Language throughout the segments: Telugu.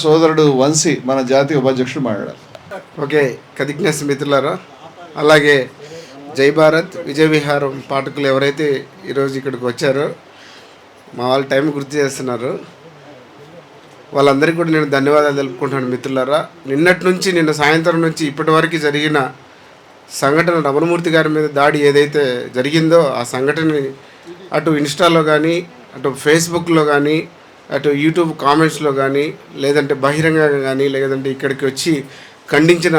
సోదరుడు వంశీ మన జాతీయ ఉపాధ్యక్షుడు మాట్లాడారు. ఓకే, కదిజ్ఞాస్ మిత్రులారా, అలాగే జై భారత్ విజయ విహారం పాఠకులు ఎవరైతే ఈరోజు ఇక్కడికి వచ్చారో మా వాళ్ళ టైం గుర్తు చేస్తున్నారు, వాళ్ళందరికీ కూడా నేను ధన్యవాదాలు తెలుపుకుంటున్నాను. మిత్రులారా, నిన్న సాయంత్రం నుంచి ఇప్పటి వరకు జరిగిన సంఘటన, రమణమూర్తి గారి మీద దాడి ఏదైతే జరిగిందో ఆ సంఘటనని అటు ఇన్స్టాలో కానీ, అటు ఫేస్బుక్లో కానీ, అటు యూట్యూబ్ కామెంట్స్లో కానీ, లేదంటే బహిరంగంగా కానీ, లేదంటే ఇక్కడికి వచ్చి ఖండించిన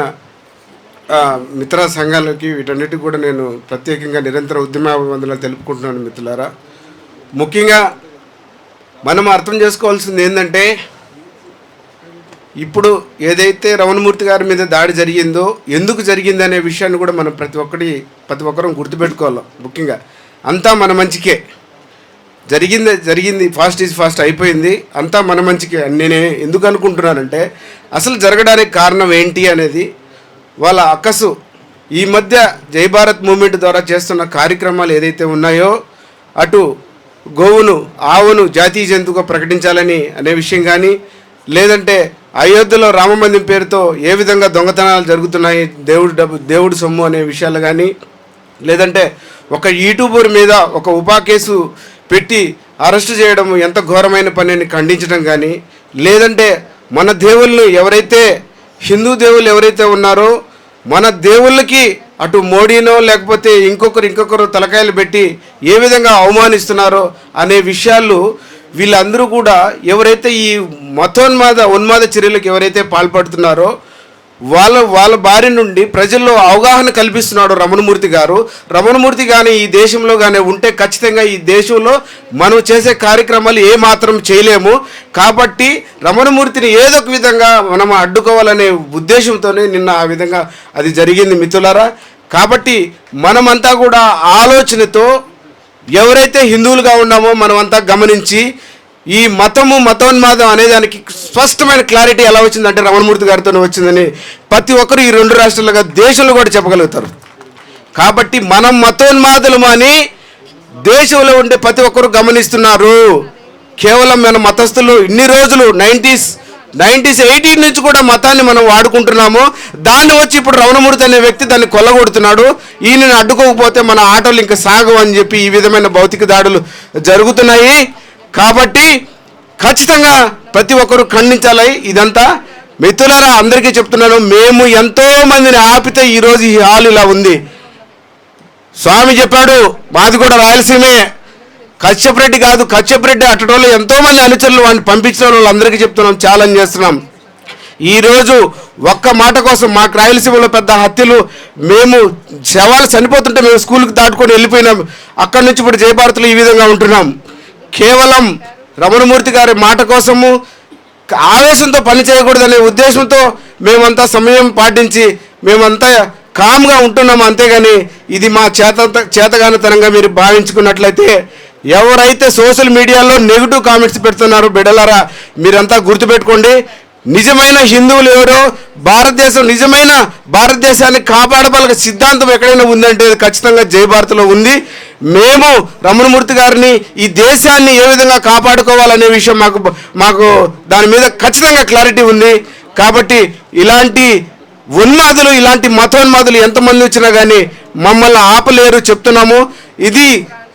మిత్ర సంఘాలకి, వీటన్నిటికి కూడా నేను ప్రత్యేకంగా నిరంతర ఉద్యమాభివందనలు తెలుపుకుంటున్నాను. మిత్రులారా, ముఖ్యంగా మనం అర్థం చేసుకోవాల్సింది ఏంటంటే, ఇప్పుడు ఏదైతే రమణమూర్తి గారి మీద దాడి జరిగిందో ఎందుకు జరిగింది అనే విషయాన్ని కూడా మనం ప్రతి ఒక్కరూ గుర్తుపెట్టుకోవాలి. ముఖ్యంగా అంతా మన మంచికే జరిగింది, ఫాస్ట్ ఈజ్ ఫాస్ట్ అయిపోయింది, అంతా మన మంచికే. నేనే ఎందుకు అనుకుంటున్నానంటే, అసలు జరగడానికి కారణం ఏంటి అనేది వాళ్ళ అక్కసు ఈ మధ్య జై భారత్ మూవ్మెంట్ ద్వారా చేస్తున్న కార్యక్రమాలు ఏదైతే ఉన్నాయో, అటు గోవును ఆవును జాతీయ జంతువుగా ప్రకటించాలని అనే విషయం కానీ, లేదంటే అయోధ్యలో రామమందిరం పేరుతో ఏ విధంగా దొంగతనాలు జరుగుతున్నాయి, దేవుడు సొమ్ము అనే విషయాలు కానీ, లేదంటే ఒక యూట్యూబర్ మీద ఒక ఉపా కేసు పెట్టి అరెస్ట్ చేయడం ఎంత ఘోరమైన పనిని ఖండించడం కానీ, లేదంటే మన దేవుళ్ళు ఎవరైతే హిందూ దేవుళ్ళు ఎవరైతే ఉన్నారో మన దేవుళ్ళకి అటు మోడీనో లేకపోతే ఇంకొకరు తలకాయలు పెట్టి ఏ విధంగా అవమానిస్తున్నారో అనే విషయాలు వీళ్ళందరూ కూడా ఎవరైతే ఈ ఉన్మాద చర్యలకు ఎవరైతే పాల్పడుతున్నారో వాళ్ళ బారి నుండి ప్రజల్లో అవగాహన కల్పిస్తున్నాడు రమణమూర్తి గారు. రమణమూర్తి కానీ ఈ దేశంలో కానీ ఉంటే ఖచ్చితంగా ఈ దేశంలో మనం చేసే కార్యక్రమాలు ఏమాత్రం చేయలేము. కాబట్టి రమణమూర్తిని ఏదో ఒక విధంగా మనం అడ్డుకోవాలనే ఉద్దేశంతోనే నిన్న ఆ విధంగా అది జరిగింది. మిత్రులారా, కాబట్టి మనమంతా కూడా ఆలోచనతో ఎవరైతే హిందువులుగా ఉన్నామో మనమంతా గమనించి ఈ మతోన్మాదం అనే దానికి స్పష్టమైన క్లారిటీ ఎలా వచ్చిందంటే రమణమూర్తి గారితోనే వచ్చిందని ప్రతి ఒక్కరు ఈ రెండు రాష్ట్రాలుగా దేశంలో కూడా చెప్పగలుగుతారు. కాబట్టి మనం మతోన్మాదులము అని దేశంలో ఉండే ప్రతి ఒక్కరు గమనిస్తున్నారు. కేవలం మన మతస్థులు ఇన్ని రోజులు 90s 80 నుంచి కూడా మతాన్ని మనం వాడుకుంటున్నాము. దాన్ని వచ్చి ఇప్పుడు రమణమూర్తి అనే వ్యక్తి దాన్ని కొల్లగొడుతున్నాడు. ఈయనని అడ్డుకోకపోతే మన ఆటోలు ఇంకా సాగవు అని చెప్పి ఈ విధమైన భౌతిక దాడులు జరుగుతున్నాయి. కాబట్టి ఖచ్చితంగా ప్రతి ఒక్కరూ ఖండించాలి ఇదంతా. మిత్రులారా, అందరికీ చెప్తున్నాను, మేము ఎంతో మందిని ఆపితే ఈరోజు ఈ హాల్ ఇలా ఉంది. స్వామి చెప్పాడు, మాది కూడా రాయలసీమే, కశ్యపరెడ్డి కాదు, కశ్యపరెడ్డి అట్టడంలో ఎంతోమంది అనుచరులు వాడిని పంపించిన వాళ్ళందరికీ చెప్తున్నాం, ఛాలెంజ్ చేస్తున్నాం. ఈరోజు ఒక్క మాట కోసం మాకు రాయలసీమలో పెద్ద హత్యలు, మేము శవాలు చనిపోతుంటే మేము స్కూల్కి దాటుకొని వెళ్ళిపోయినాం. అక్కడి నుంచి ఇప్పుడు జై భారత్లో ఈ విధంగా ఉంటున్నాం. కేవలం రమణమూర్తి గారి మాట కోసము ఆవేశంతో పని చేయకూడదనే ఉద్దేశంతో మేమంతా సమయం పాటించి మేమంతా కామ్గా ఉంటున్నాము. అంతేగాని ఇది మా చేతగానితనంగా మీరు భావించుకున్నట్లయితే, ఎవరైతే సోషల్ మీడియాలో నెగిటివ్ కామెంట్స్ పెడుతున్నారో బిడ్డలారా, మీరంతా గుర్తుపెట్టుకోండి, నిజమైన హిందువులు ఎవరో, నిజమైన భారతదేశాన్ని కాపాడగల సిద్ధాంతం ఎక్కడైనా ఉందంటే ఖచ్చితంగా జై భారత్లో ఉంది. మేము రమణమూర్తి గారిని, ఈ దేశాన్ని ఏ విధంగా కాపాడుకోవాలనే విషయం మాకు దాని మీద ఖచ్చితంగా క్లారిటీ ఉంది. కాబట్టి ఇలాంటి ఇలాంటి మతోన్మాదులు ఎంతమంది వచ్చినా కానీ మమ్మల్ని ఆపలేరు చెప్తున్నాము. ఇది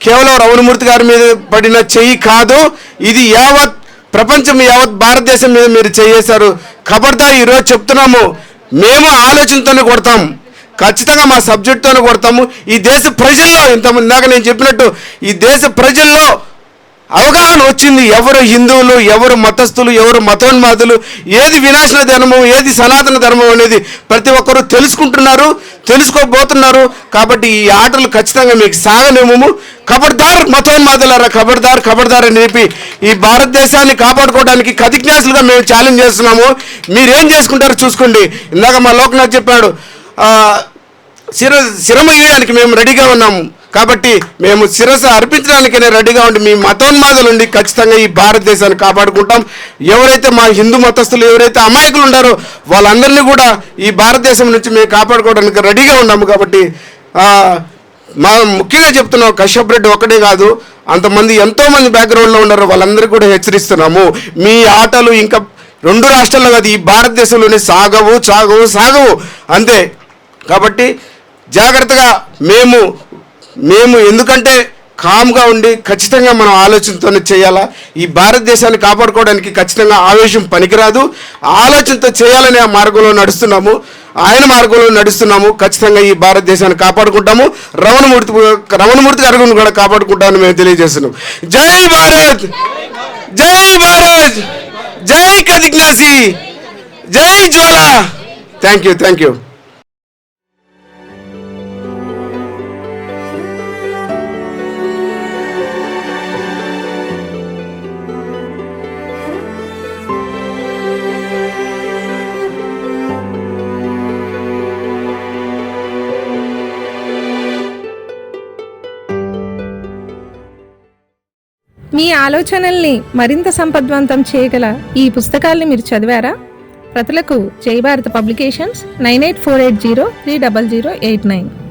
కేవలం రమణమూర్తి గారి మీద పడిన చెయ్యి కాదు, ఇది యావత్ ప్రపంచం, యావత్ భారతదేశం మీద మీరు చేశారు. ఖబర్దార్, ఈరోజు చెప్తున్నాము, మేము ఆలోచనతోనే కొడతాం, ఖచ్చితంగా మా సబ్జెక్టుతోనే కొడతాము. ఈ దేశ ప్రజల్లో ఇందాక నేను చెప్పినట్టు ఈ దేశ ప్రజల్లో అవగాహన వచ్చింది, ఎవరు హిందువులు, ఎవరు మతస్థులు, ఎవరు మతోన్మాదులు, ఏది వినాశన ధర్మం, ఏది సనాతన ధర్మం అనేది ప్రతి ఒక్కరూ తెలుసుకోబోతున్నారు. కాబట్టి ఈ ఆటలు ఖచ్చితంగా మీకు సాగనేమము. ఖబర్దార్ మతోన్మాదులారా, ఖబర్దార్ అని చెప్పి ఈ భారతదేశాన్ని కాపాడుకోవడానికి కదిజ్ఞాసులుగా మేము ఛాలెంజ్ చేస్తున్నాము. మీరేం చేసుకుంటారో చూసుకోండి. ఇందాక మా లోక్నాథ్ చెప్పాడు, శిరమ ఇవ్వడానికి మేము రెడీగా ఉన్నాము. కాబట్టి మేము శిరస్సు అర్పించడానికైనా రెడీగా ఉండి మీ మతోన్మాదులు ఉండి ఖచ్చితంగా ఈ భారతదేశాన్ని కాపాడుకుంటాం. ఎవరైతే మా హిందూ మతస్థులు ఎవరైతే అమాయకులు ఉన్నారో వాళ్ళందరినీ కూడా ఈ భారతదేశం నుంచి మేము కాపాడుకోవడానికి రెడీగా ఉన్నాము. కాబట్టి ముఖ్యంగా చెప్తున్నాం, కశ్యపరెడ్డి ఒక్కడే కాదు, అంతమంది ఎంతోమంది బ్యాక్గ్రౌండ్లో ఉన్నారు, వాళ్ళందరికీ కూడా హెచ్చరిస్తున్నాము. మీ ఆటలు ఇంకా 2 రాష్ట్రాల్లో కాదు, ఈ భారతదేశంలోనే సాగవు అంతే. కాబట్టి జాగ్రత్తగా మేము ఎందుకంటే కామ్గా ఉండి ఖచ్చితంగా మనం ఆలోచనతోనే చేయాలా. ఈ భారతదేశాన్ని కాపాడుకోవడానికి ఖచ్చితంగా ఆవేశం పనికిరాదు, ఆలోచనతో చేయాలనే ఆ మార్గంలో నడుస్తున్నాము, ఆయన మార్గంలో నడుస్తున్నాము. ఖచ్చితంగా ఈ భారతదేశాన్ని కాపాడుకుంటాము, రమణమూర్తి గారిని కూడా కాపాడుకుంటామని మేము తెలియజేస్తున్నాం. జై భారత్, జై భారత్, జై కదిగ్నాసి, జై జ్వాలా. Thank you. మీ ఆలోచనల్ని మరింత సంపద్వంతం చేయగల ఈ పుస్తకాల్ని మీరు చదివారా? ప్రతులకు జై భారత్ పబ్లికేషన్స్ 9848030089.